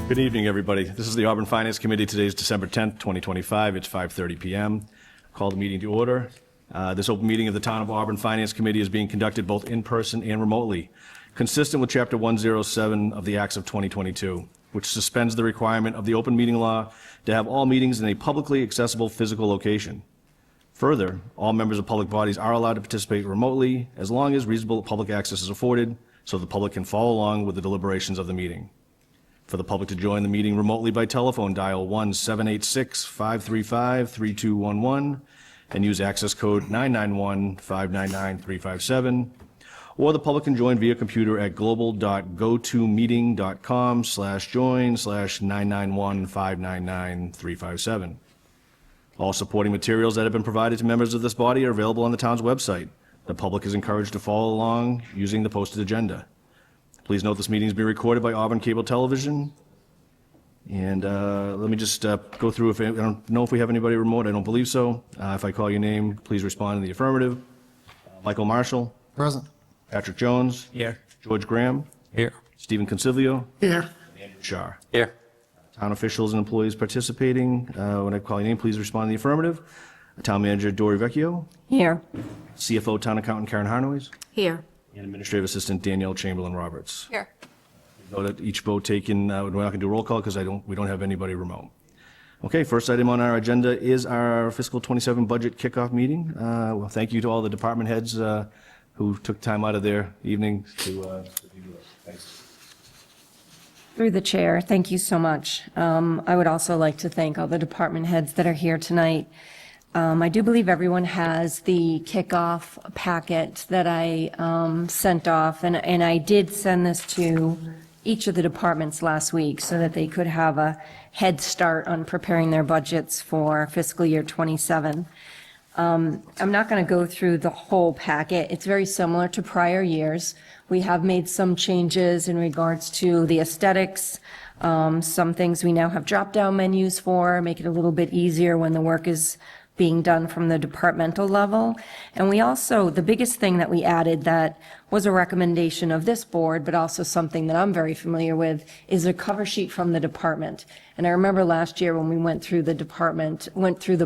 Good evening, everybody. This is the Auburn Finance Committee. Today is December 10th, 2025. It's 5:30 p.m. Call the meeting to order. This open meeting of the Town of Auburn Finance Committee is being conducted both in person and remotely, consistent with Chapter 107 of the Acts of 2022, which suspends the requirement of the open meeting law to have all meetings in a publicly accessible physical location. Further, all members of public bodies are allowed to participate remotely as long as reasonable public access is afforded so the public can follow along with the deliberations of the meeting. For the public to join the meeting remotely by telephone, dial 1-786-535-3211 and use access code 991-599-357. Or the public can join via computer at global.gotomeeting.com/join/991-599-357. All supporting materials that have been provided to members of this body are available on the town's website. The public is encouraged to follow along using the posted agenda. Please note this meeting is being recorded by Auburn Cable Television. And let me just go through, I don't know if we have anybody remote, I don't believe so. If I call your name, please respond in the affirmative. Michael Marshall. Present. Patrick Jones. Here. George Graham. Here. Stephen Consilvio. Here. Andrew Shar. Here. Town officials and employees participating. When I call your name, please respond in the affirmative. Town Manager Dory Vecchio. Here. CFO Town Accountant Karen Harnois. Here. And Administrative Assistant Danielle Chamberlain Roberts. Here. Note that each vote taken, we're not going to do a roll call because we don't have anybody remote. Okay, first item on our agenda is our fiscal 27 budget kickoff meeting. Well, thank you to all the department heads who took time out of their evening to do this. Thanks. Through the chair, thank you so much. I would also like to thank all the department heads that are here tonight. I do believe everyone has the kickoff packet that I sent off, and I did send this to each of the departments last week so that they could have a head start on preparing their budgets for fiscal year 27. I'm not going to go through the whole packet. It's very similar to prior years. We have made some changes in regards to the aesthetics. Some things we now have drop-down menus for, make it a little bit easier when the work is being done from the departmental level. And we also, the biggest thing that we added that was a recommendation of this board, but also something that I'm very familiar with, is a cover sheet from the department. And I remember last year when we went through the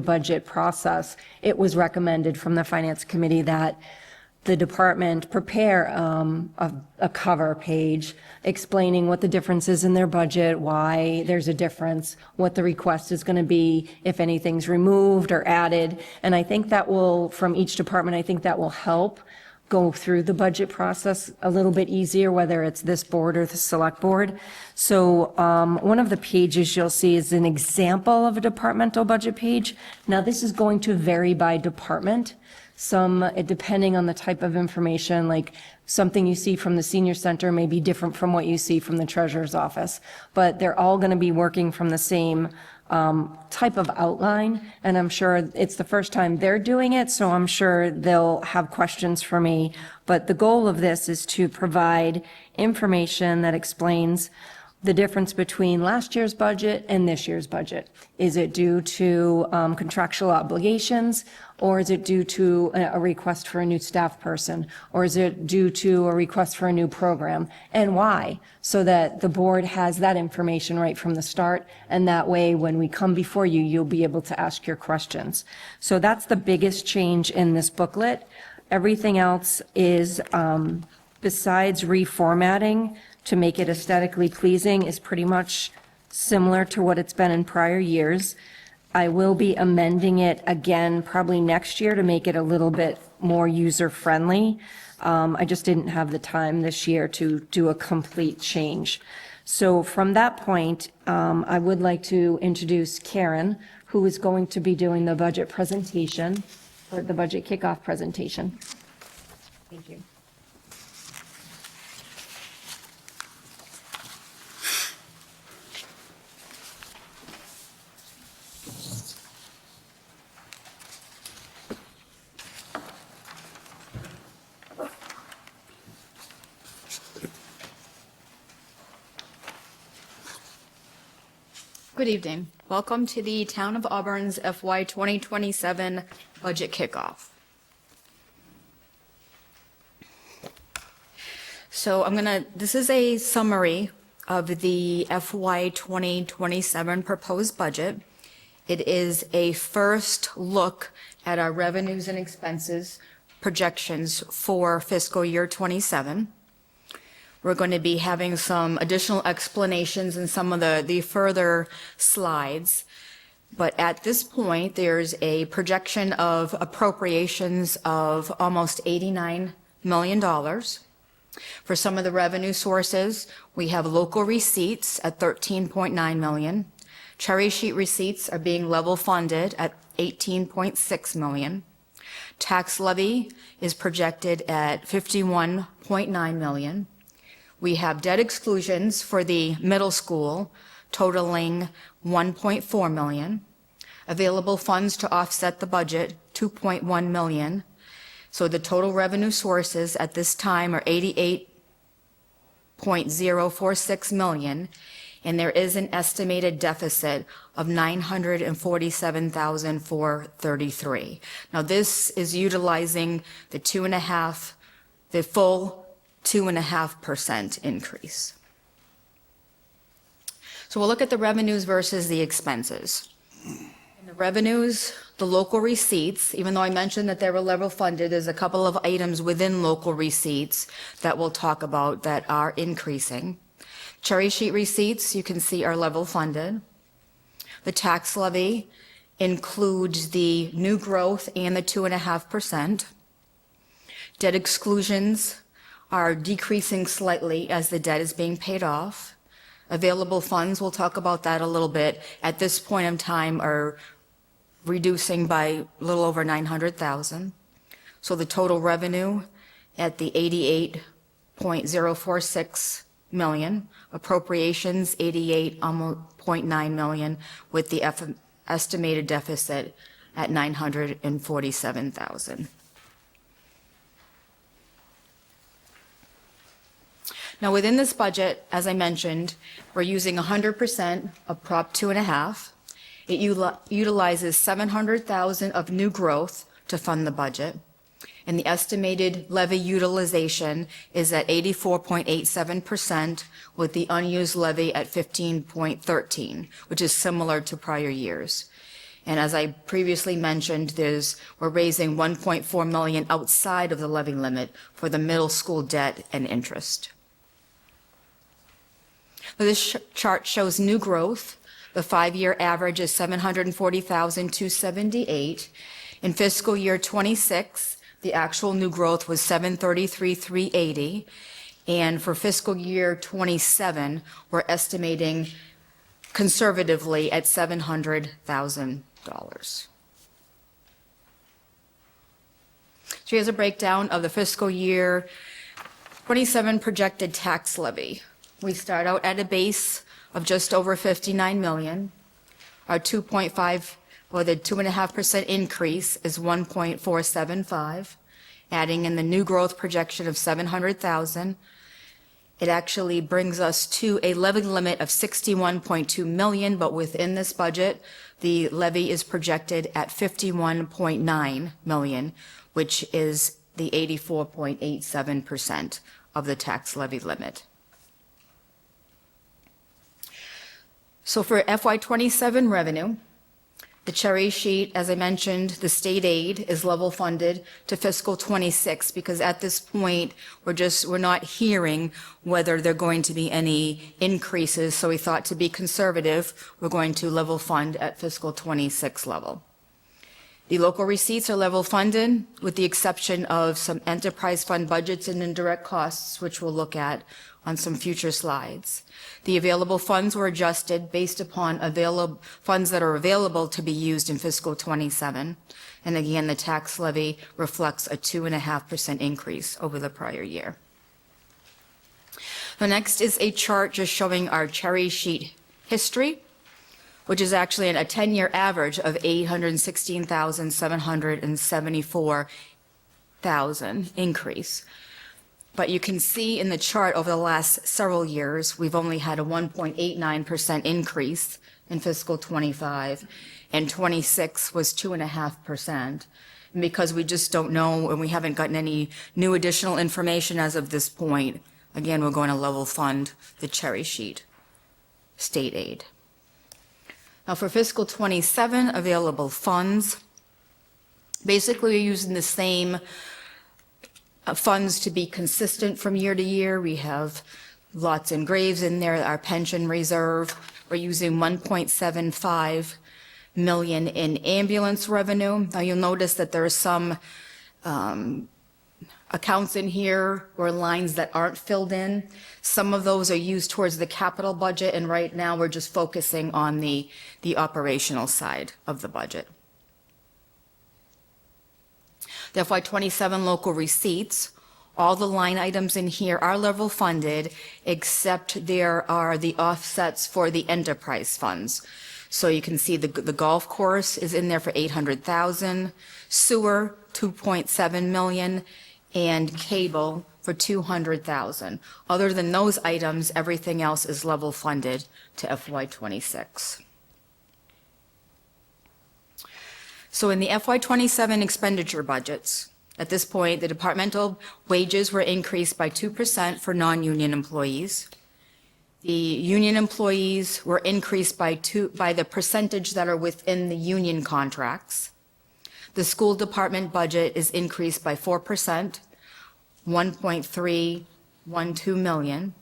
budget process, it was recommended from the Finance Committee that the department prepare a cover page explaining what the difference is in their budget, why there's a difference, what the request is going to be, if anything's removed or added. And I think that will, from each department, I think that will help go through the budget process a little bit easier, whether it's this board or the select board. So one of the pages you'll see is an example of a departmental budget page. Now this is going to vary by department. Some, depending on the type of information, like something you see from the senior center may be different from what you see from the treasurer's office, but they're all going to be working from the same type of outline, and I'm sure it's the first time they're doing it, so I'm sure they'll have questions for me. But the goal of this is to provide information that explains the difference between last year's budget and this year's budget. Is it due to contractual obligations, or is it due to a request for a new staff person, or is it due to a request for a new program, and why? So that the board has that information right from the start, and that way when we come before you, you'll be able to ask your questions. So that's the biggest change in this booklet. Everything else is, besides reformatting to make it aesthetically pleasing, is pretty much similar to what it's been in prior years. I will be amending it again probably next year to make it a little bit more user-friendly. I just didn't have the time this year to do a complete change. So from that point, I would like to introduce Karen, who is going to be doing the budget presentation, or the budget kickoff presentation. Thank you. Good evening. Welcome to the Town of Auburn's FY 2027 budget kickoff. So this is a summary of the FY 2027 proposed budget. It is a first look at our revenues and expenses projections for fiscal year '27. We're going to be having some additional explanations in some of the further slides. But at this point, there's a projection of appropriations of almost $89 million. For some of the revenue sources, we have local receipts at $13.9 million. Cherry sheet receipts are being level funded at $18.6 million. Tax levy is projected at $51.9 million. We have debt exclusions for the middle school totaling $1.4 million. Available funds to offset the budget, $2.1 million. So the total revenue sources at this time are $88.046 million, and there is an estimated deficit of $947,433. Now this is utilizing the full 2.5% increase. So we'll look at the revenues versus the expenses. In the revenues, the local receipts, even though I mentioned that they were level funded, there's a couple of items within local receipts that we'll talk about that are increasing. Cherry sheet receipts, you can see, are level funded. The tax levy includes the new growth and the 2.5%. Debt exclusions are decreasing slightly as the debt is being paid off. Available funds, we'll talk about that a little bit, at this point in time are reducing by a little over $900,000. So the total revenue at the $88.046 million, appropriations $88.9 million, with the estimated deficit at $947,000. Now, within this budget, as I mentioned, we're using 100% of Prop 2.5. It utilizes $700,000 of new growth to fund the budget, and the estimated levy utilization is at 84.87%, with the unused levy at 15.13, which is similar to prior years. And as I previously mentioned, we're raising $1.4 million outside of the levy limit for the middle school debt and interest. This chart shows new growth. The 5-year average is $740,278. In fiscal year '26, the actual new growth was $733,380. And for fiscal year '27, we're estimating conservatively at $700,000. So here's a breakdown of the fiscal year '27 projected tax levy. We start out at a base of just over $59 million. Our 2.5% increase is 1.475. Adding in the new growth projection of $700,000, it actually brings us to a levy limit of $61.2 million, but within this budget, the levy is projected at $51.9 million, which is the 84.87% of the tax levy limit. So for FY '27 revenue, the cherry sheet, as I mentioned, the state aid is level funded to fiscal '26 because at this point, we're not hearing whether there are going to be any increases. So we thought to be conservative, we're going to level fund at fiscal '26 level. The local receipts are level funded with the exception of some enterprise fund budgets and indirect costs, which we'll look at on some future slides. The available funds were adjusted based upon funds that are available to be used in fiscal '27. And again, the tax levy reflects a 2.5% increase over the prior year. The next is a chart just showing our cherry sheet history, which is actually a 10-year average of 816,774,000 increase. But you can see in the chart over the last several years, we've only had a 1.89% increase in fiscal '25, and '26 was 2.5%. And because we just don't know and we haven't gotten any new additional information as of this point, again, we're going to level fund the cherry sheet. state aid. Now for fiscal '27, available funds, basically we're using the same funds to be consistent from year to year. We have lots and graves in there, our pension reserve. We're using 1.75 million in ambulance revenue. Now you'll notice that there are some accounts in here or lines that aren't filled in. Some of those are used towards the capital budget, and right now we're just focusing on the operational side of the budget. The FY27 local receipts, all the line items in here are level funded, except there are the offsets for the enterprise funds. So you can see the golf course is in there for 800,000, sewer, 2.7 million, and cable for 200,000. Other than those items, everything else is level funded to FY26. So in the FY27 expenditure budgets, at this point, the departmental wages were increased by 2% for non-union employees. The union employees were increased by the percentage that are within the union contracts. The school department budget is increased by 4%, 1.312 million.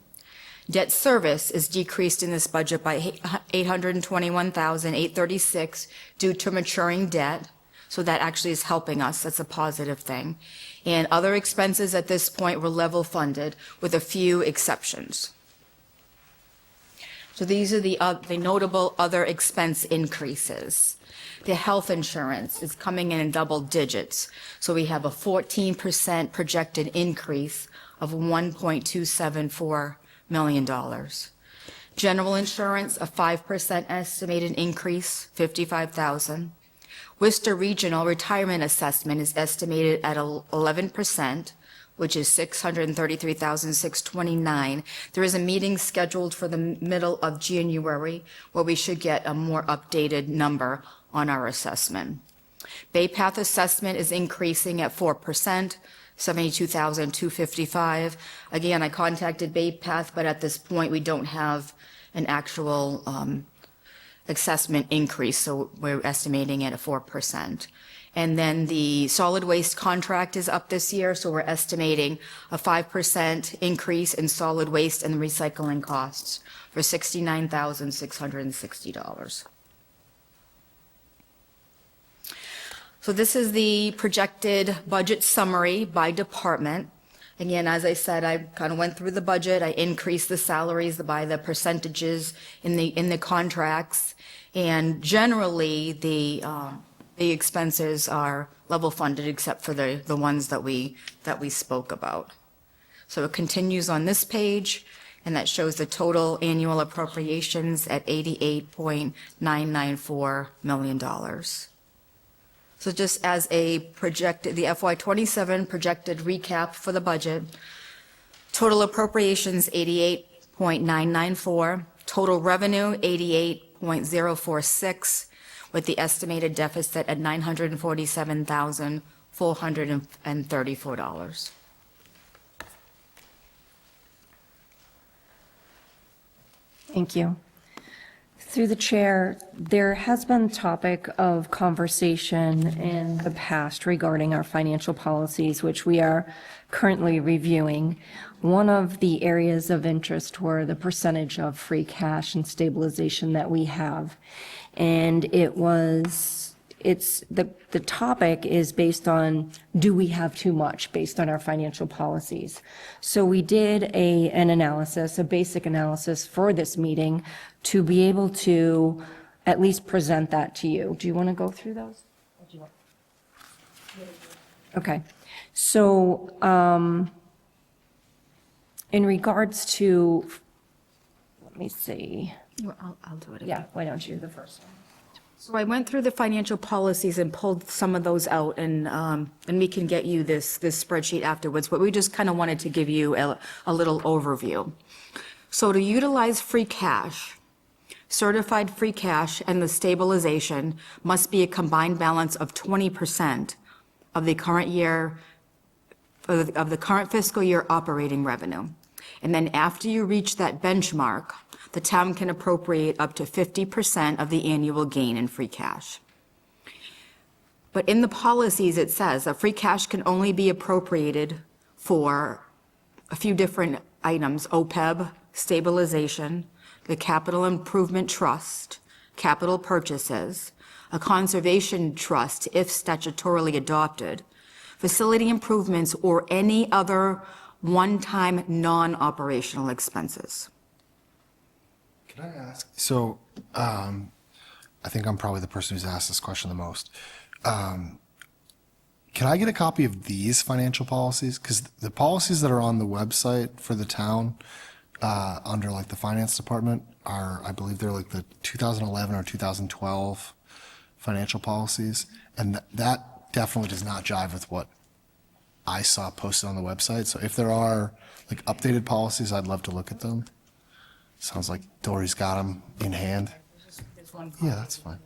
Debt service is decreased in this budget by 821,836 due to maturing debt. So that actually is helping us. That's a positive thing. And other expenses at this point were level funded with a few exceptions. So these are the notable other expense increases. The health insurance is coming in double digits. So we have a 14% projected increase of $1.274 million. General insurance, a 5% estimated increase, $55,000. Worcester Regional Retirement Assessment is estimated at 11%, which is $633,629. There is a meeting scheduled for the middle of January where we should get a more updated number on our assessment. Bay Path assessment is increasing at 4%, $72,255. Again, I contacted Bay Path, but at this point we don't have an actual assessment increase, so we're estimating it at 4%. And then the solid waste contract is up this year, so we're estimating a 5% increase in solid waste and recycling costs for $69,660. So this is the projected budget summary by department. Again, as I said, I kind of went through the budget. I increased the salaries by the percentages in the contracts, and generally the expenses are level funded except for the ones that we spoke about. So it continues on this page, and that shows the total annual appropriations at $88.994 million. So just as a projected, the FY27 projected recap for the budget, total appropriations 88.994, total revenue 88.046, with the estimated deficit at $947,434. Thank you. Through the chair, there has been topic of conversation in the past regarding our financial policies, which we are currently reviewing. One of the areas of interest were the percentage of free cash and stabilization that we have. And the topic is based on, do we have too much based on our financial policies? So we did an analysis, a basic analysis for this meeting to be able to at least present that to you. Do you want to go through those? Okay. So in regards to, let me see. I'll do it again. Yeah, why don't you, the first one? So I went through the financial policies and pulled some of those out, and we can get you this spreadsheet afterwards, but we just kind of wanted to give you a little overview. So to utilize free cash, certified free cash and the stabilization must be a combined balance of 20% of the current year, of the current fiscal year operating revenue. And then after you reach that benchmark, the town can appropriate up to 50% of the annual gain in free cash. But in the policies, it says that free cash can only be appropriated for a few different items: OPEB, stabilization, the capital improvement trust, capital purchases, a conservation trust if statutorily adopted, facility improvements, or any other one-time non-operational expenses. Can I ask? So, I think I'm probably the person who's asked this question the most. Can I get a copy of these financial policies? Because the policies that are on the website for the town, under like the finance department are, I believe they're like the 2011 or 2012 financial policies. And that definitely does not jive with what I saw posted on the website. So if there are like updated policies, I'd love to look at them. Sounds like Dory's got them in hand. Yeah, that's fine.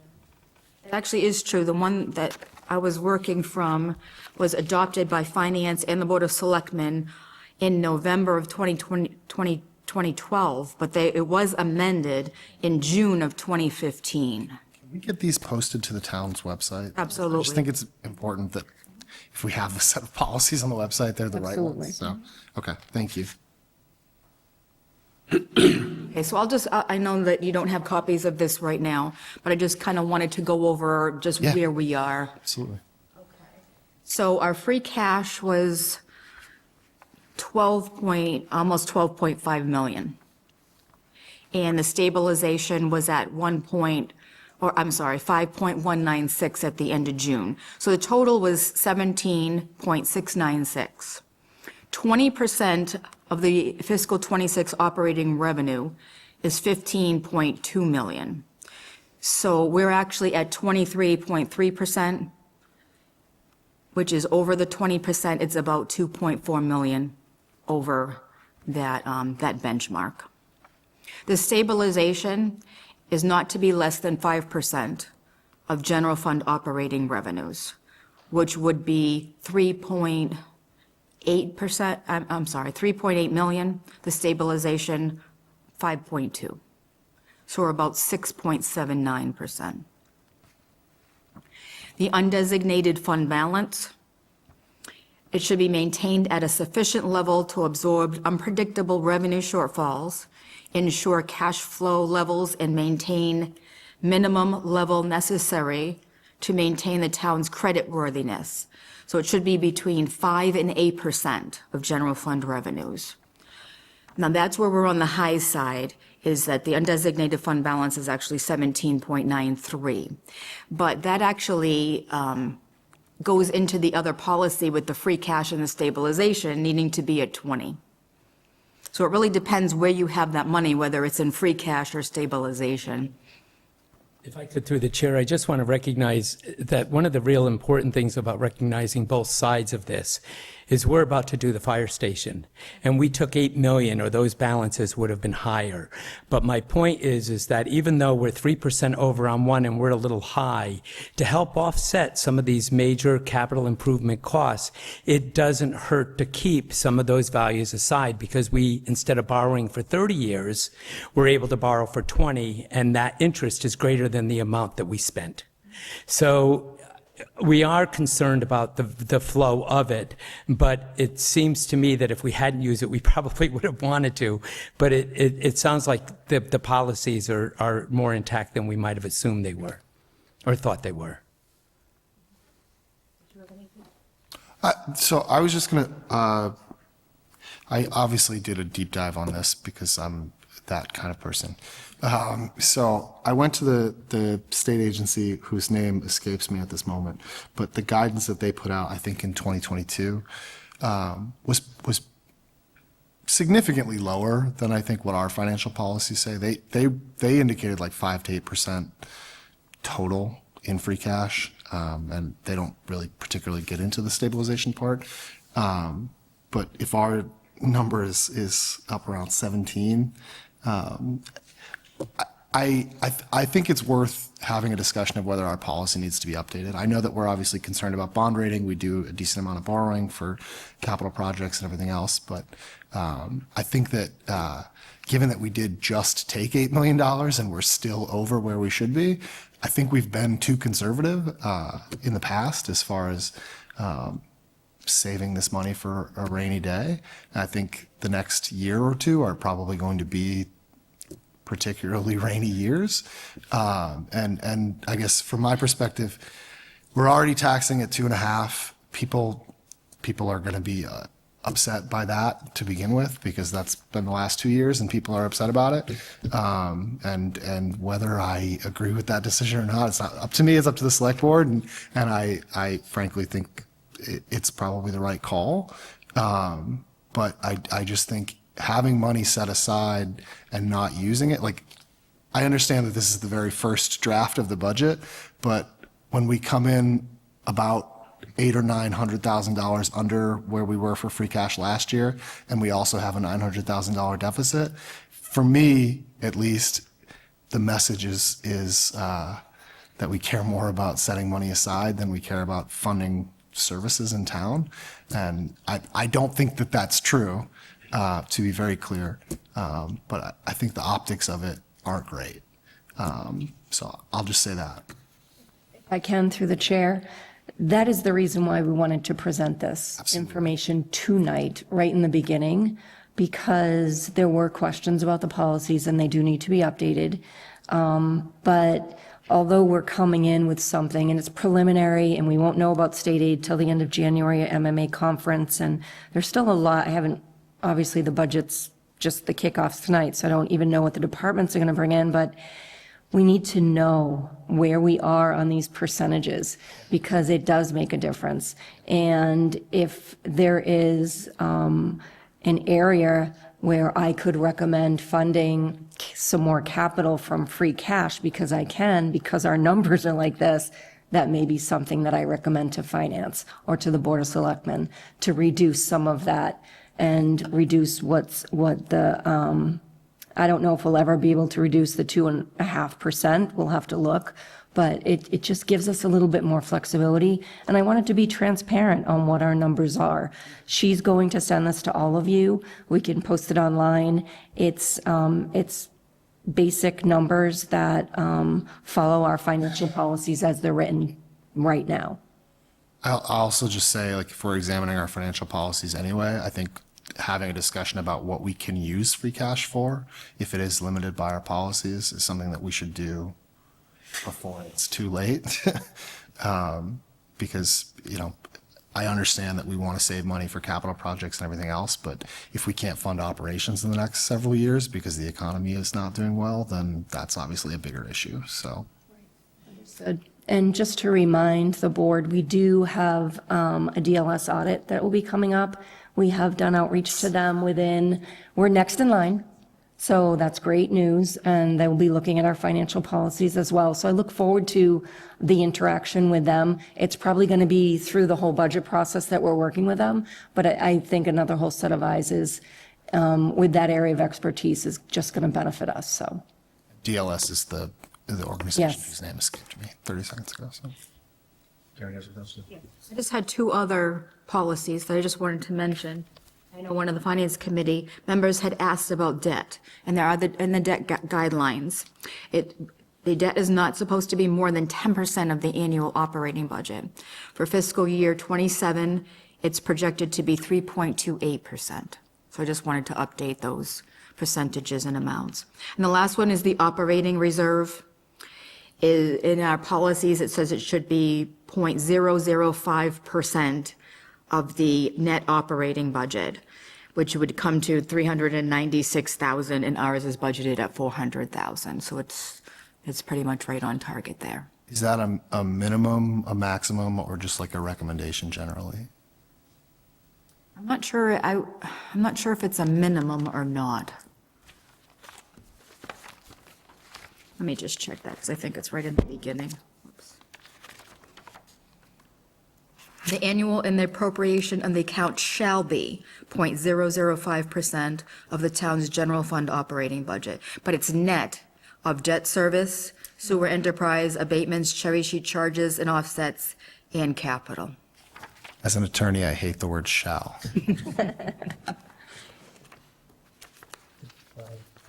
It actually is true. The one that I was working from was adopted by Finance and the Board of Selectmen in November of 2012, but it was amended in June of 2015. Can we get these posted to the town's website? Absolutely. I just think it's important that if we have a set of policies on the website, they're the right Absolutely. ones. So, okay, thank you. Okay, so I know that you don't have copies of this right now, but I just kind of wanted to go over just Yeah. where we are. Absolutely. So our free cash was almost 12.5 million. And the stabilization was at 5.196 at the end of June. So the total was 17.696. 20% of the fiscal '26 operating revenue is 15.2 million. So we're actually at 23.3%, which is over the 20%. It's about 2.4 million over that benchmark. The stabilization is not to be less than 5% of general fund operating revenues, which would be 3.8%, 3.8 million, the stabilization 5.2. So we're about 6.79%. The undesignated fund balance, it should be maintained at a sufficient level to absorb unpredictable revenue shortfalls, ensure cash flow levels, and maintain minimum level necessary to maintain the town's creditworthiness. So it should be between 5 and 8% of general fund revenues. Now, that's where we're on the high side, is that the undesignated fund balance is actually 17.93. But that actually goes into the other policy with the free cash and the stabilization needing to be at 20. So it really depends where you have that money, whether it's in free cash or stabilization. If I could, through the chair, I just want to recognize that one of the real important things about recognizing both sides of this is we're about to do the fire station, and we took 8 million, or those balances would have been higher. But my point is that even though we're 3% over on one and we're a little high, to help offset some of these major capital improvement costs, it doesn't hurt to keep some of those values aside, because we, instead of borrowing for 30 years, we're able to borrow for 20, and that interest is greater than the amount that we spent. So we are concerned about the flow of it, but it seems to me that if we hadn't used it, we probably would have wanted to. But it sounds like the policies are more intact than we might have assumed they were, or thought they were. So I was just going to, I obviously did a deep dive on this because I'm that kind of person. So I went to the state agency whose name escapes me at this moment, but the guidance that they put out, I think in 2022, was significantly lower than I think what our financial policies say. They indicated like 5 to 8% total in free cash, and they don't really particularly get into the stabilization part. But if our number is up around 17, I think it's worth having a discussion of whether our policy needs to be updated. I know that we're obviously concerned about bond rating. We do a decent amount of borrowing for capital projects and everything else. But I think that given that we did just take $8 million and we're still over where we should be, I think we've been too conservative in the past as far as saving this money for a rainy day. And I think the next year or two are probably going to be particularly rainy years. And I guess from my perspective, we're already taxing at 2.5. People are going to be upset by that to begin with, because that's been the last 2 years and people are upset about it. And whether I agree with that decision or not, it's not up to me, it's up to the select board. And I frankly think it's probably the right call. But I just think having money set aside and not using it, like, I understand that this is the very first draft of the budget, but when we come in about $800,000 or $900,000 under where we were for free cash last year, and we also have a $900,000 deficit, for me, at least, the message is that we care more about setting money aside than we care about funding services in town. And I don't think that that's true, to be very clear. But I think the optics of it aren't great. So I'll just say that. If I can, through the chair, that is the reason why we wanted to present this information tonight, right in the beginning, because there were questions about the policies and they do need to be updated. But although we're coming in with something and it's preliminary and we won't know about state aid till the end of January at MMA conference, and there's still a lot, obviously the budget's just the kickoffs tonight, so I don't even know what the departments are going to bring in, but we need to know where we are on these percentages, because it does make a difference. And if there is an area where I could recommend funding some more capital from free cash, because our numbers are like this, that may be something that I recommend to finance or to the Board of Selectmen to reduce some of that and reduce I don't know if we'll ever be able to reduce the 2.5%. We'll have to look, but it just gives us a little bit more flexibility. And I wanted to be transparent on what our numbers are. She's going to send this to all of you. We can post it online. It's basic numbers that follow our financial policies as they're written right now. I'll also just say, like, if we're examining our financial policies anyway, I think having a discussion about what we can use free cash for, if it is limited by our policies, is something that we should do before it's too late. Because, I understand that we want to save money for capital projects and everything else, but if we can't fund operations in the next several years because the economy is not doing well, then that's obviously a bigger issue, so. And just to remind the board, we do have a DLS audit that will be coming up. We have done outreach to them we're next in line. So that's great news. And they will be looking at our financial policies as well. So I look forward to the interaction with them. It's probably going to be through the whole budget process that we're working with them. But I think another whole set of eyes is, with that area of expertise, is just going to benefit us, so. DLS is the organization Yes. whose name escaped me 30 seconds ago, so. I just had two other policies that I just wanted to mention. I know one of the Finance Committee members had asked about debt, and there are in the debt guidelines. The debt is not supposed to be more than 10% of the annual operating budget. For fiscal year '27, it's projected to be 3.28%. So I just wanted to update those percentages and amounts. And the last one is the operating reserve. In our policies, it says it should be 0.005% of the net operating budget, which would come to $396,000, and ours is budgeted at $400,000. So it's pretty much right on target there. Is that a minimum, a maximum, or just like a recommendation generally? I'm not sure if it's a minimum or not. Let me just check that, because I think it's right in the beginning. Oops. The annual and the appropriation and the account shall be 0.005% of the town's general fund operating budget, but it's net of debt service, sewer enterprise, abatements, cherry sheet charges and offsets, and capital. As an attorney, I hate the word shall.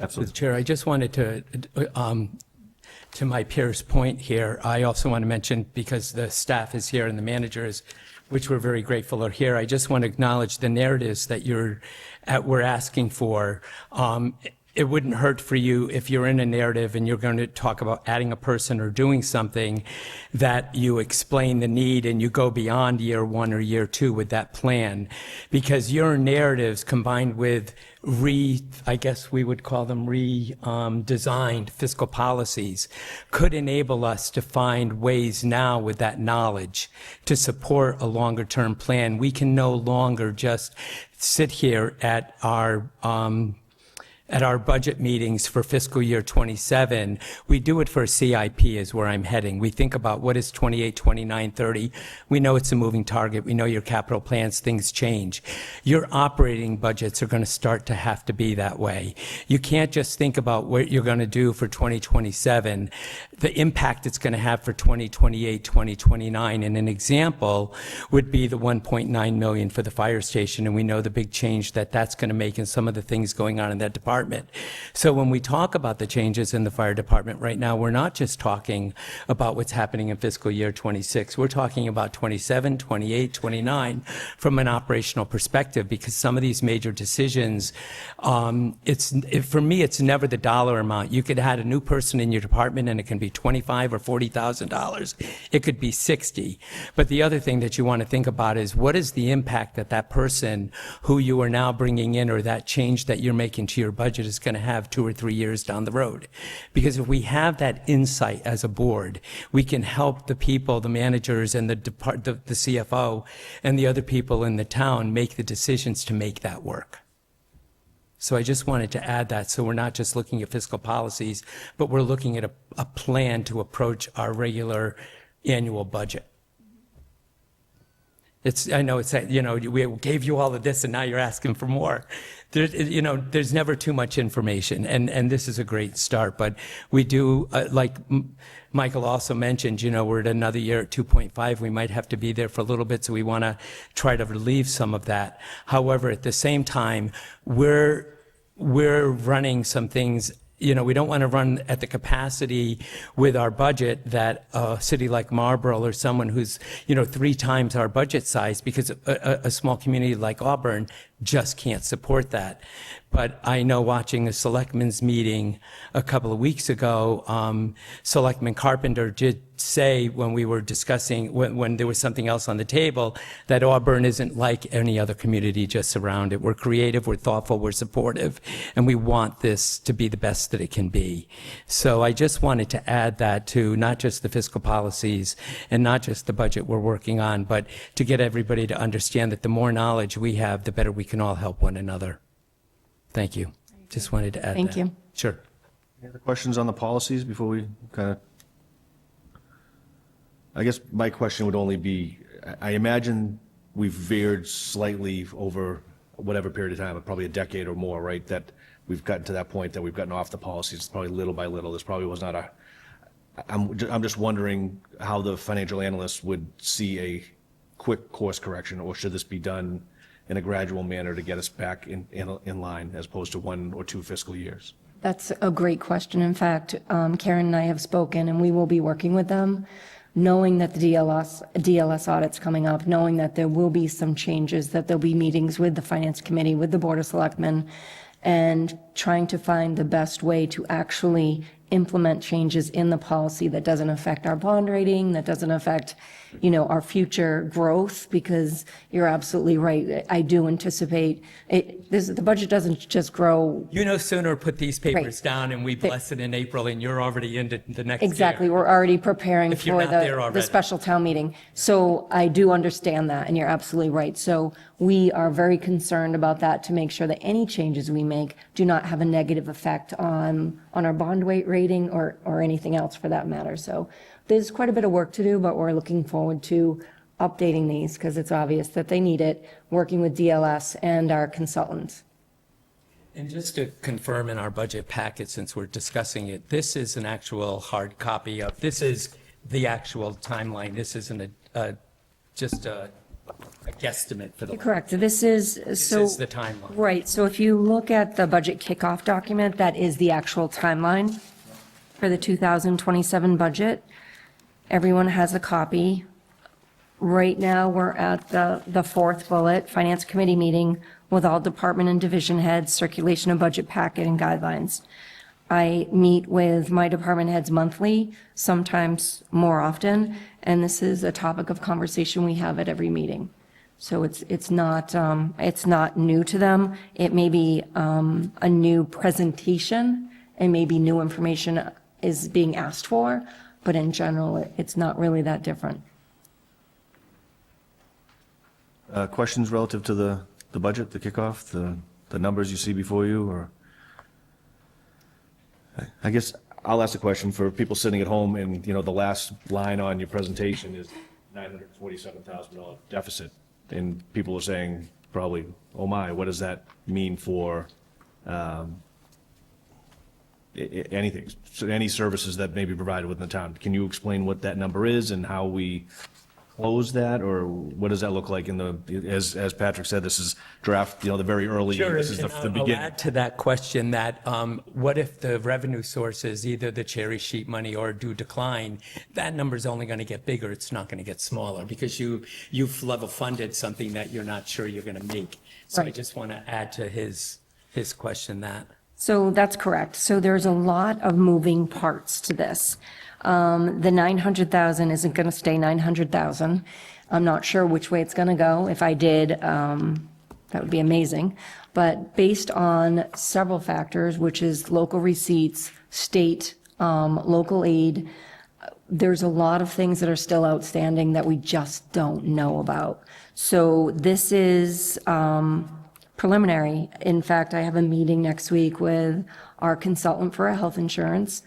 Mr. Chair, I just wanted to my peer's point here, I also want to mention, because the staff is here and the managers, which we're very grateful are here, I just want to acknowledge the narratives that we're asking for. It wouldn't hurt for you if you're in a narrative and you're going to talk about adding a person or doing something, that you explain the need and you go beyond year one or year two with that plan. Because your narratives combined with I guess we would call them redesigned fiscal policies, could enable us to find ways now with that knowledge to support a longer-term plan. We can no longer just sit here at our budget meetings for fiscal year 27, we do it for a CIP is where I'm heading. We think about what is 28, 29, 30. We know it's a moving target. We know your capital plans, things change. Your operating budgets are going to start to have to be that way. You can't just think about what you're going to do for 2027, the impact it's going to have for 2028, 2029. And an example would be the 1.9 million for the fire station. And we know the big change that that's going to make in some of the things going on in that department. So when we talk about the changes in the fire department right now, we're not just talking about what's happening in fiscal year 26. We're talking about 27, 28, 29 from an operational perspective, because some of these major decisions, for me, it's never the dollar amount. You could add a new person in your department and it can be $25,000 or $40,000. It could be 60. But the other thing that you want to think about is what is the impact that that person who you are now bringing in, or that change that you're making to your budget is going to have 2 or 3 years down the road. Because if we have that insight as a board, we can help the people, the managers and the CFO and the other people in the town make the decisions to make that work. So I just wanted to add that, so we're not just looking at fiscal policies, but we're looking at a plan to approach our regular annual budget. I know it's, we gave you all of this and now you're asking for more. There's never too much information, and this is a great start. But we do, like Michael also mentioned, we're at another year at 2.5. We might have to be there for a little bit, so we want to try to relieve some of that. However, at the same time, we're running some things. We don't want to run at the capacity with our budget that a city like Marlborough or someone who's, 3 times our budget size, because a small community like Auburn just can't support that. But I know, watching a selectmen's meeting a couple of weeks ago, Selectman Carpenter did say, when we were discussing, when there was something else on the table, that Auburn isn't like any other community just around it. We're creative, we're thoughtful, we're supportive, and we want this to be the best that it can be. So I just wanted to add that to not just the fiscal policies and not just the budget we're working on, but to get everybody to understand that the more knowledge we have, the better we can all help one another. Thank you. Just wanted to add that. Thank you. Sure. Any other questions on the policies before we kind of? I guess my question would only be, I imagine we've veered slightly over whatever period of time, probably a decade or more, right? That we've gotten to that point that we've gotten off the policies probably little by little. This probably was not I'm just wondering how the financial analysts would see a quick course correction, or should this be done in a gradual manner to get us back in line, as opposed to 1 or 2 fiscal years? That's a great question. In fact, Karen and I have spoken, and we will be working with them, knowing that the DLS audit's coming up, knowing that there will be some changes, that there'll be meetings with the Finance Committee, with the Board of Selectmen, and trying to find the best way to actually implement changes in the policy that doesn't affect our bond rating, that doesn't affect, our future growth, because you're absolutely right. I do anticipate the budget doesn't just grow. Sooner put these papers Right. down and we bless it in April, and you're already into the next year. Exactly. We're already preparing If you're for not there the already. special town meeting. So I do understand that, and you're absolutely right. So we are very concerned about that, to make sure that any changes we make do not have a negative effect on our bond weight rating or anything else for that matter. So there's quite a bit of work to do, but we're looking forward to updating these, because it's obvious that they need it, working with DLS and our consultants. And just to confirm in our budget packet, since we're discussing it, this is an actual hard copy of, this is the actual timeline. This isn't just a guesstimate for the. Correct. This is, so. This is the timeline. Right, so if you look at the budget kickoff document, that is the actual timeline for the 2027 budget. Everyone has a copy. Right now, we're at the fourth bullet, Finance Committee meeting with all department and division heads, circulation of budget packet and guidelines. I meet with my department heads monthly, sometimes more often, and this is a topic of conversation we have at every meeting. So it's not new to them. It may be a new presentation and maybe new information is being asked for, but in general, it's not really that different. Questions relative to the budget, the kickoff, the numbers you see before you, or? I guess I'll ask a question for people sitting at home, and, the last line on your presentation is $947,000 deficit. And people are saying probably, oh my, what does that mean for anything, so any services that may be provided within the town? Can you explain what that number is and how we close that, or what does that look like in as Patrick said, this is draft, the very early, Sure, this is the and I'll beginning. add to that question that what if the revenue sources, either the cherry sheet money or do decline, that number's only going to get bigger, it's not going to get smaller, because you've level funded something that you're not sure you're going to make. So I Right. just want to add to his question that. So that's correct. So there's a lot of moving parts to this. The 900,000 isn't going to stay 900,000. I'm not sure which way it's going to go. If I did, that would be amazing. But based on several factors, which is local receipts, state, local aid, there's a lot of things that are still outstanding that we just don't know about. So this is preliminary. In fact, I have a meeting next week with our consultant for our health insurance,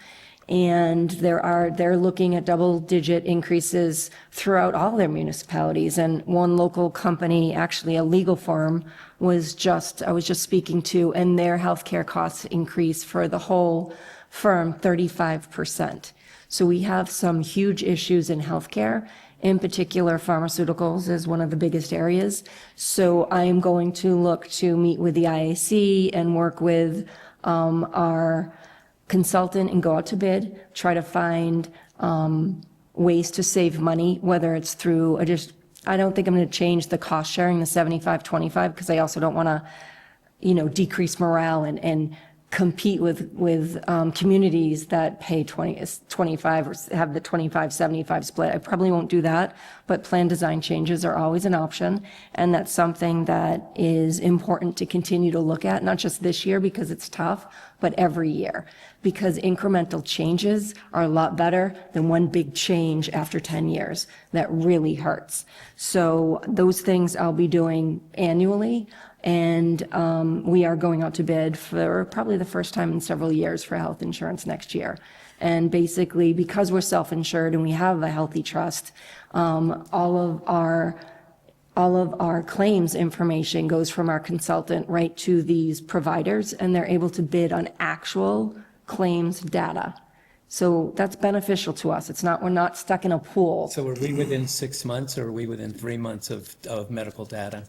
and they're looking at double-digit increases throughout all their municipalities. And one local company, actually a legal firm, I was just speaking to, and their healthcare costs increased for the whole firm 35%. So we have some huge issues in healthcare. In particular, pharmaceuticals is one of the biggest areas. So I am going to look to meet with the IAC and work with our consultant and go out to bid, try to find ways to save money, whether it's through I don't think I'm going to change the cost sharing, the 75-25, because I also don't want to, decrease morale and compete with communities that pay 25 or have the 25-75 split. I probably won't do that, but plan design changes are always an option. And that's something that is important to continue to look at, not just this year because it's tough, but every year. Because incremental changes are a lot better than one big change after 10 years. That really hurts. So those things I'll be doing annually. And we are going out to bid for probably the first time in several years for health insurance next year. And basically, because we're self-insured and we have a healthy trust, all of our claims information goes from our consultant right to these providers, and they're able to bid on actual claims data. So that's beneficial to us. We're not stuck in a pool. So are we within 6 months, or are we within 3 months of medical data?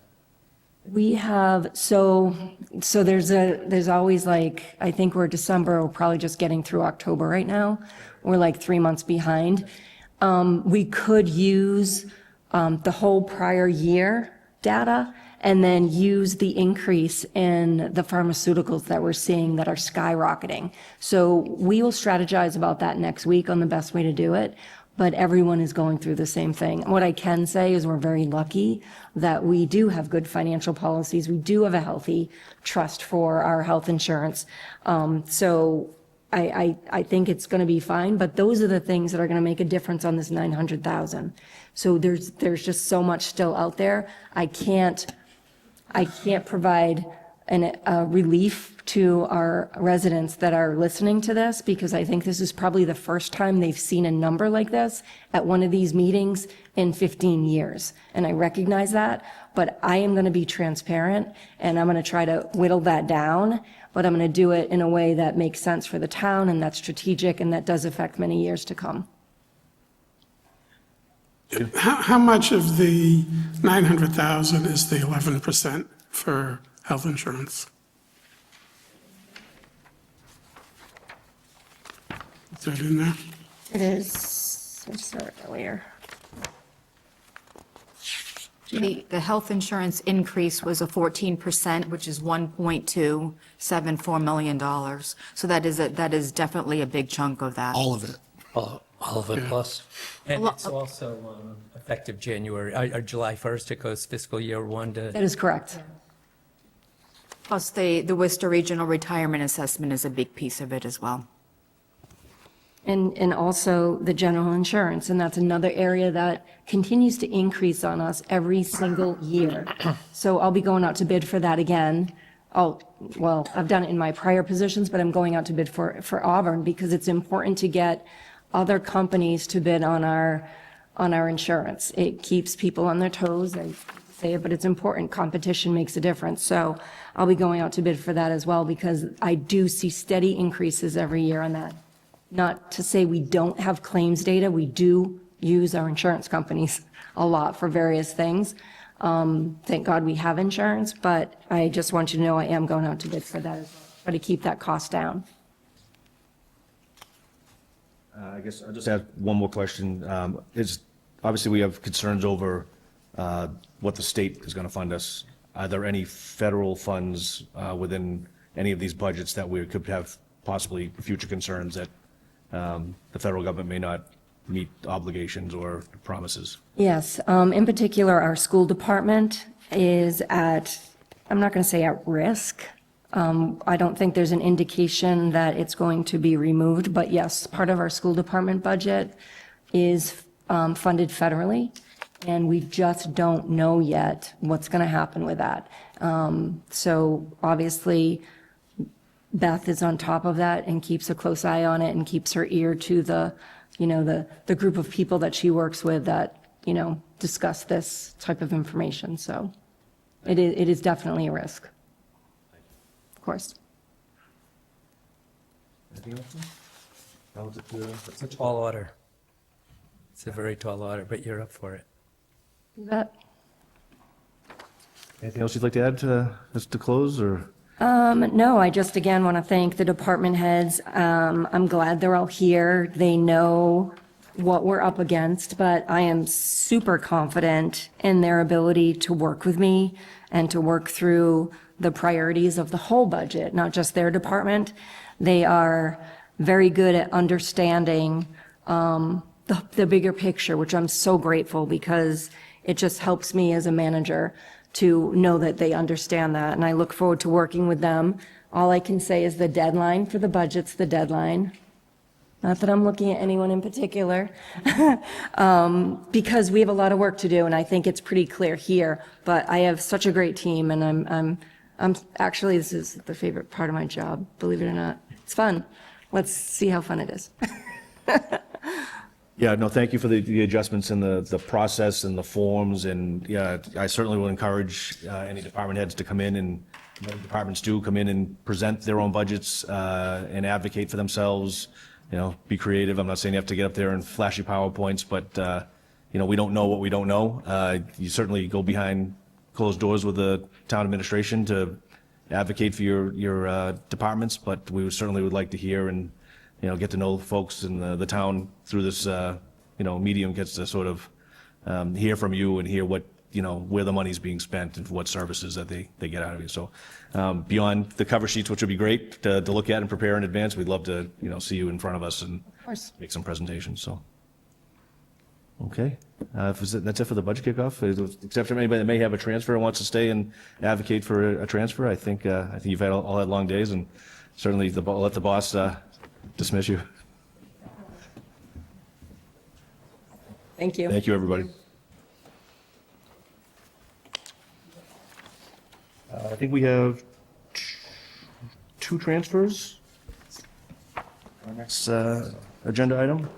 We have, so there's always I think we're December, we're probably just getting through October right now. We're 3 months behind. We could use the whole prior year data and then use the increase in the pharmaceuticals that we're seeing that are skyrocketing. So we will strategize about that next week on the best way to do it. But everyone is going through the same thing. What I can say is we're very lucky that we do have good financial policies. We do have a healthy trust for our health insurance. So I think it's going to be fine, but those are the things that are going to make a difference on this 900,000. So there's just so much still out there. I can't provide a relief to our residents that are listening to this, because I think this is probably the first time they've seen a number like this at one of these meetings in 15 years. And I recognize that, but I am going to be transparent, and I'm going to try to whittle that down, but I'm going to do it in a way that makes sense for the town and that's strategic and that does affect many years to come. How much of the 900,000 is the 11% for health insurance? Is that in there? It is, I saw it earlier. The health insurance increase was a 14%, which is $1.274 million. So that is definitely a big chunk of that. All of it. All of it plus. And it's also effective January, or July 1st, it goes fiscal year 1 to. That is correct. Plus, the Worcester Regional Retirement Assessment is a big piece of it as well. And also the general insurance, and that's another area that continues to increase on us every single year. So I'll be going out to bid for that again. Well, I've done it in my prior positions, but I'm going out to bid for Auburn because it's important to get other companies to bid on our insurance. It keeps people on their toes, I say it, but it's important. Competition makes a difference. So I'll be going out to bid for that as well because I do see steady increases every year on that. Not to say we don't have claims data, we do use our insurance companies a lot for various things. Thank God we have insurance, but I just want you to know I am going out to bid for that as well, try to keep that cost down. I guess I'll just add one more question. Obviously, we have concerns over what the state is going to fund us. Are there any federal funds within any of these budgets that we could have possibly future concerns that the federal government may not meet obligations or promises? Yes, in particular, our school department is at, I'm not going to say at risk. I don't think there's an indication that it's going to be removed, but yes, part of our school department budget is funded federally, and we just don't know yet what's going to happen with that. So obviously, Beth is on top of that and keeps a close eye on it and keeps her ear to the group of people that she works with that, discuss this type of information. So it is definitely a risk. Of course. Anything else? It's a tall order. It's a very tall order, but you're up for it. You bet. Anything else you'd like to add to close, or? No, I just again want to thank the department heads. I'm glad they're all here. They know what we're up against, but I am super confident in their ability to work with me and to work through the priorities of the whole budget, not just their department. They are very good at understanding the bigger picture, which I'm so grateful because it just helps me as a manager to know that they understand that, and I look forward to working with them. All I can say is the deadline for the budget's the deadline. Not that I'm looking at anyone in particular, because we have a lot of work to do, and I think it's pretty clear here. But I have such a great team, and I'm actually, this is the favorite part of my job, believe it or not. It's fun. Let's see how fun it is. Yeah, no, thank you for the adjustments in the process and the forms, and yeah, I certainly will encourage any department heads to come in, and many departments do come in and present their own budgets and advocate for themselves, be creative. I'm not saying you have to get up there and flashy PowerPoints, but we don't know what we don't know. You certainly go behind closed doors with the town administration to advocate for your departments, but we certainly would like to hear and get to know folks in the town through this, medium, gets to sort of hear from you and hear what, where the money's being spent and what services that they get out of it. So beyond the cover sheets, which would be great to look at and prepare in advance, we'd love to, see you in front of us and course. make some presentations, so. Okay, that's it for the budget kickoff, except for anybody that may have a transfer and wants to stay and advocate for a transfer. I think you've all had long days, and certainly let the boss dismiss you. Thank you. Thank you, everybody. I think we have two transfers. Our next agenda item.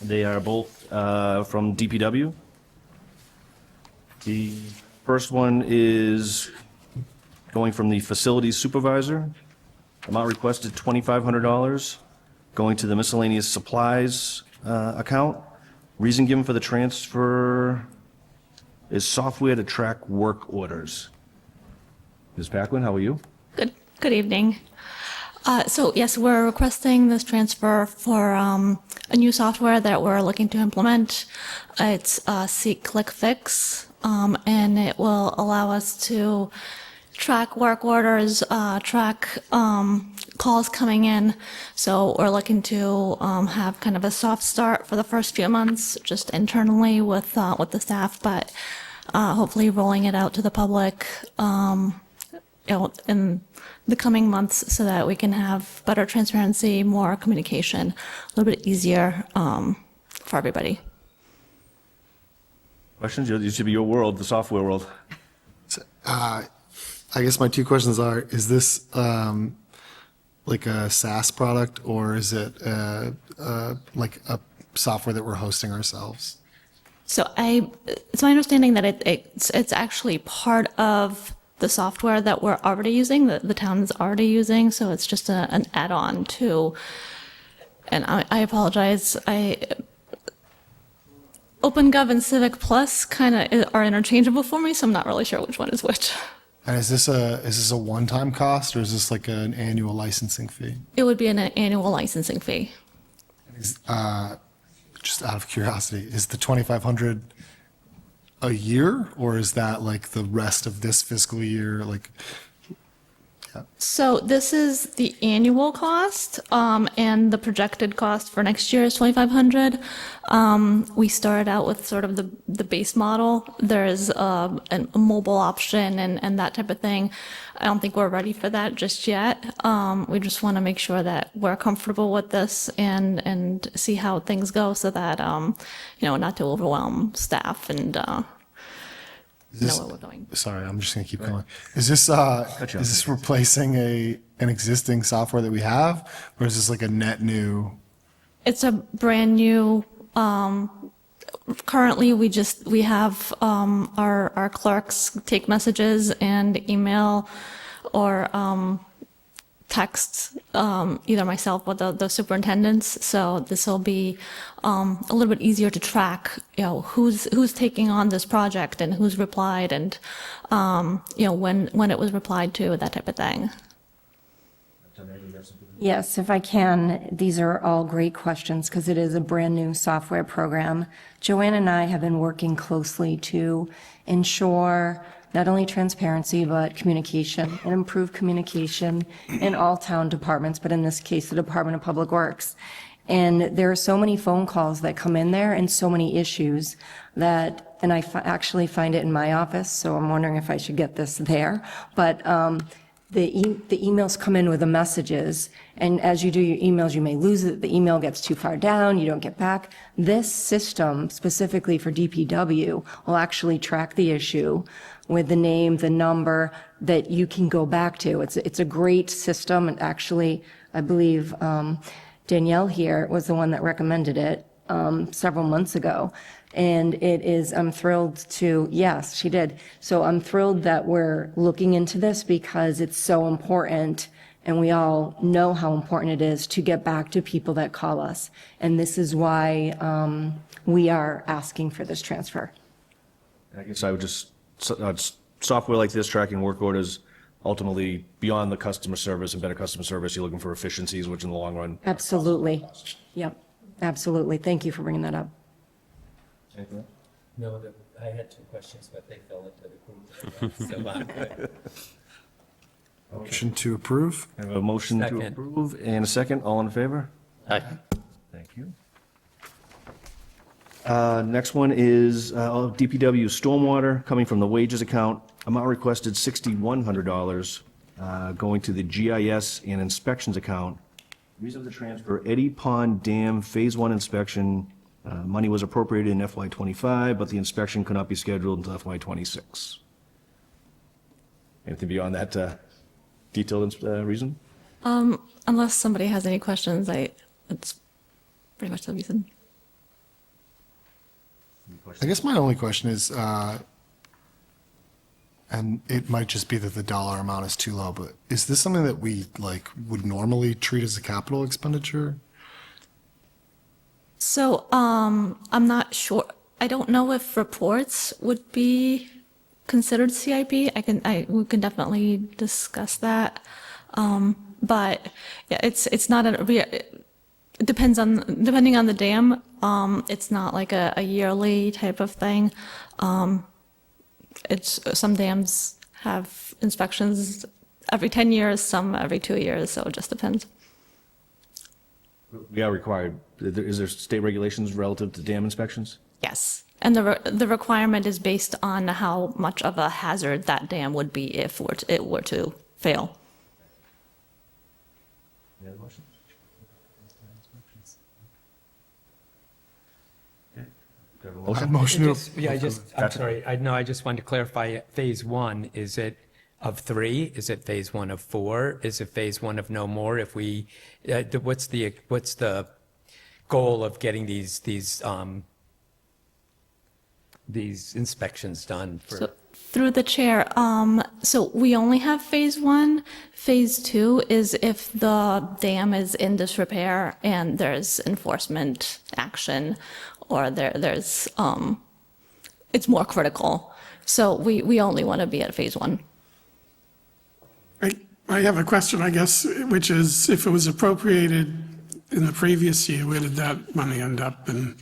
They are both from DPW. The first one is going from the facilities supervisor. Amount requested $2,500, going to the miscellaneous supplies account. Reason given for the transfer is software to track work orders. Ms. Paquin, how are you? Good evening. So yes, we're requesting this transfer for a new software that we're looking to implement. It's Seek Click Fix, and it will allow us to track work orders, track calls coming in. So we're looking to have kind of a soft start for the first few months, just internally with the staff, but hopefully rolling it out to the public, in the coming months so that we can have better transparency, more communication, a little bit easier for everybody. Questions? It should be your world, the software world. I guess my two questions are, is this like a SaaS product, or is it like a software that we're hosting ourselves? So it's my understanding that it's actually part of the software that we're already using, that the town is already using, so it's just an add-on to, and I apologize, OpenGov and Civic Plus kind of are interchangeable for me, so I'm not really sure which one is which. And is this a one-time cost, or is this like an annual licensing fee? It would be an annual licensing fee. Just out of curiosity, is the 2,500 a year, or is that like the rest of this fiscal year? Like, So this is the annual cost, and the projected cost for next year is 2,500. We started out with sort of the base model. There's a mobile option and that type of thing. I don't think we're ready for that just yet. We just want to make sure that we're comfortable with this and see how things go so that, not to overwhelm staff and know what we're doing. sorry, I'm just gonna keep going. Is this replacing an existing software that we have, or is this like a net new? It's a brand new, currently we have our clerks take messages and email or text either myself or the superintendents. So this will be a little bit easier to track, who's taking on this project and who's replied and, when it was replied to, that type of thing. Yes, if I can, these are all great questions because it is a brand-new software program. Joanne and I have been working closely to ensure not only transparency, but communication and improved communication in all town departments, but in this case, the Department of Public Works. And there are so many phone calls that come in there and so many issues that, and I actually find it in my office, so I'm wondering if I should get this there. But the emails come in with the messages, and as you do your emails, you may lose it. The email gets too far down, you don't get back. This system, specifically for DPW, will actually track the issue with the name, the number that you can go back to. It's a great system, and actually, I believe Danielle here was the one that recommended it several months ago. And I'm thrilled to, yes, she did. So I'm thrilled that we're looking into this because it's so important, and we all know how important it is to get back to people that call us. And this is why we are asking for this transfer. I guess I would just, software like this, tracking work orders, ultimately beyond the customer service and better customer service, you're looking for efficiencies, which in the long run. Absolutely. Yep, absolutely. Thank you for bringing that up. No, I had two questions, but they fell into the group. So I'm good. Motion to approve? I have a motion to Second. approve and a second. All in favor? Aye. Thank you. Next one is DPW stormwater coming from the wages account. Amount requested $6,100, going to the GIS and inspections account. Reason for the transfer, Eddy Pond Dam Phase 1 inspection. Money was appropriated in FY '25, but the inspection could not be scheduled until FY '26. Anything beyond that detailed reason? Unless somebody has any questions, that's pretty much the reason. I guess my only question is, and it might just be that the dollar amount is too low, but is this something that we like would normally treat as a capital expenditure? So, I'm not sure. I don't know if reports would be considered CIP. We can definitely discuss that. But yeah, it's not it depends depending on the dam. It's not like a yearly type of thing. Some dams have inspections every 10 years, some every 2 years, so it just depends. We are required, is there state regulations relative to dam inspections? Yes. And the requirement is based on how much of a hazard that dam would be if it were to fail. Any other questions? Okay. Do you have a motion? Motion to, I'm sorry, I just wanted to clarify, phase one, is it of 3? Is it phase 1 of 4? Is it phase 1 of no more? If we, what's the goal of getting these inspections done for? So, through the chair, so we only have phase 1. Phase 2 is if the dam is in disrepair and there's enforcement action, or there's it's more critical. So we only want to be at phase 1. I have a question, I guess, which is if it was appropriated in the previous year, where did that money end up? And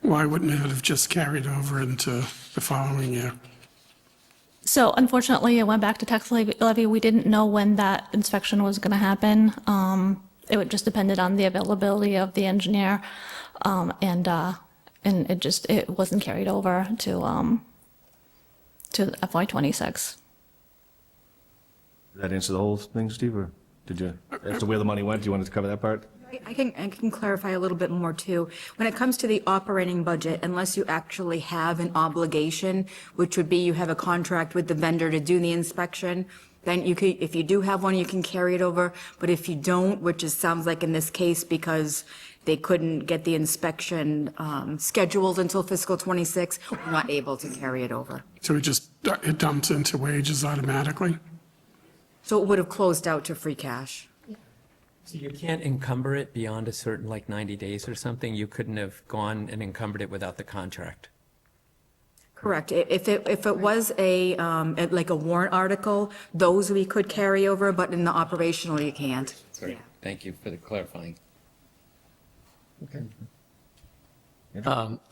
why wouldn't it have just carried over into the following year? So unfortunately, it went back to tax levy. We didn't know when that inspection was going to happen. It just depended on the availability of the engineer, and it wasn't carried over to FY26. Did that answer the whole thing, Steve, or did you, as to where the money went, do you want to cover that part? I can clarify a little bit more too. When it comes to the operating budget, unless you actually have an obligation, which would be you have a contract with the vendor to do the inspection, then you could, if you do have one, you can carry it over. But if you don't, sounds like in this case, because they couldn't get the inspection scheduled until fiscal '26, we're not able to carry it over. So it dumped into wages automatically? So it would have closed out to free cash. So you can't encumber it beyond a certain, like 90 days or something? You couldn't have gone and encumbered it without the contract? Correct. If it was like a warrant article, those we could carry over, but in the operational, you can't. Great. Thank you for the clarifying.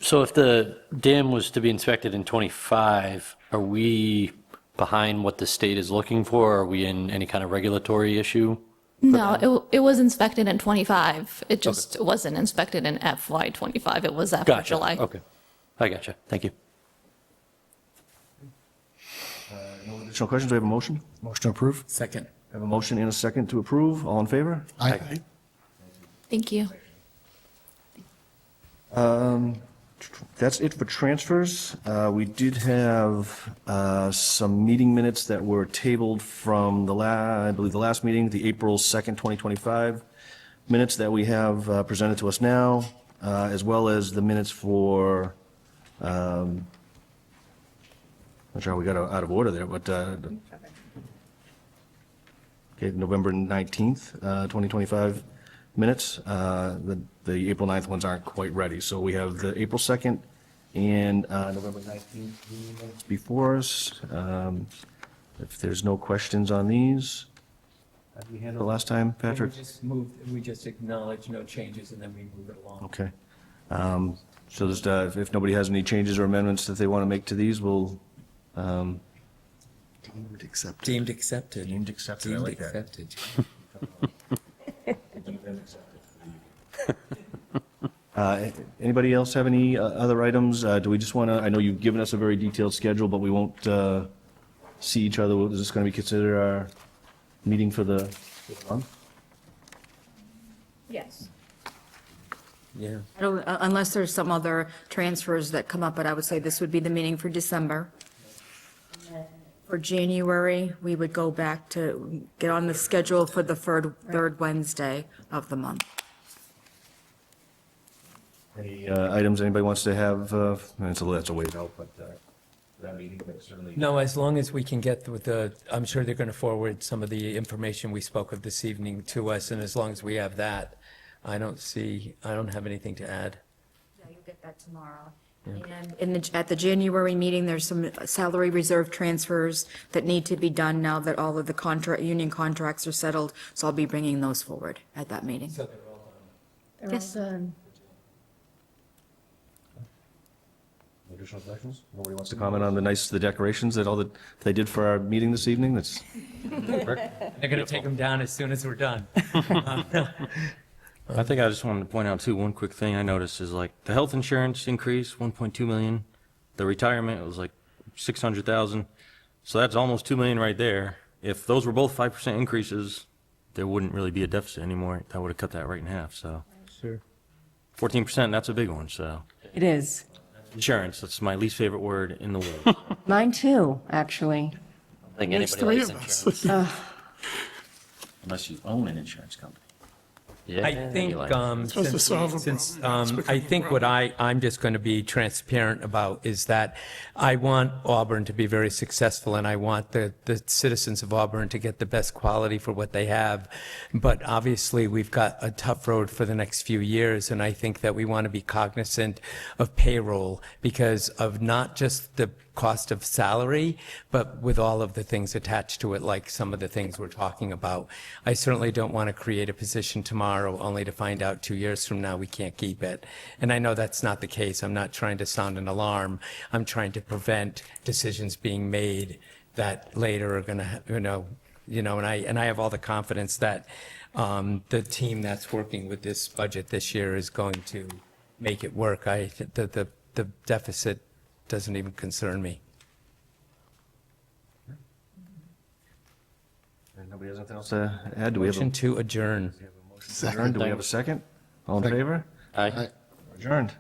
So if the dam was to be inspected in '25, are we behind what the state is looking for? Are we in any kind of regulatory issue? No, it was inspected in '25. It just wasn't inspected in FY25. It was after Gotcha. July. Okay. I gotcha. Thank you. No additional questions, do we have a motion? motion to approve? Second. I have a motion and a second to approve, all in favor? Aye. Thank you. That's it for transfers. We did have some meeting minutes that were tabled from I believe the last meeting, the April 2nd, 2025 minutes that we have presented to us now, as well as the minutes for, I'm not sure how we got out of order there, but, okay, November 19th, 2025 minutes. The April 9th ones aren't quite ready, so we have the April 2nd and November 19th minutes before us. If there's no questions on these, how did we handle it last time, Patrick? We just acknowledge no changes and then we move it along. Okay. So just, if nobody has any changes or amendments that they want to make to these, we'll, Deemed accepted. Deemed accepted. Deemed accepted, I like that. Accepted. Anybody else have any other items? Do we just want to, I know you've given us a very detailed schedule, but we won't see each other. Is this going to be considered our meeting for the month? Yes. Yeah. Unless there's some other transfers that come up, but I would say this would be the meeting for December. And then For January, we would go back to get on the schedule for the third Wednesday of the month. Any items anybody wants to have? That's a ways out, but that meeting, but certainly. No, as long as we can get with I'm sure they're going to forward some of the information we spoke of this evening to us, and as long as we have that, I don't have anything to add. Yeah, you'll get that tomorrow. And at the January meeting, there's some salary reserve transfers that need to be done now that all of the union contracts are settled, so I'll be bringing those forward at that meeting. Yes. Additional questions? Nobody wants to comment on the decorations that they did for our meeting this evening? That's They're going to take them down as soon as we're done. I think I just wanted to point out too, one quick thing I noticed is like the health insurance increase, 1.2 million. The retirement was like 600,000. So that's almost 2 million right there. If those were both 5% increases, there wouldn't really be a deficit anymore. That would have cut that right in half, so. Sure. 14%, that's a big one, so. It is. Insurance, that's my least favorite word in the world. Mine too, actually. I think There's anybody three likes of us. insurance. Unless you own an insurance company. Yeah. I think, Supposed to solve a since, problem. It's I becoming a think what I'm just going to be transparent about is that I want Auburn to be very successful, and I want the citizens of Auburn to get the best quality for what they have. But obviously, we've got a tough road for the next few years, and I think that we want to be cognizant of payroll because of not just the cost of salary, but with all of the things attached to it, like some of the things we're talking about. I certainly don't want to create a position tomorrow only to find out 2 years from now we can't keep it. And I know that's not the case. I'm not trying to sound an alarm. I'm trying to prevent decisions being made that later are going to, and I have all the confidence that the team that's working with this budget this year is going to make it work. The deficit doesn't even concern me. And nobody has anything else to add? Do we have Motion a to adjourn. motion? Do we have a second? All in favor? Aye. Adjourned.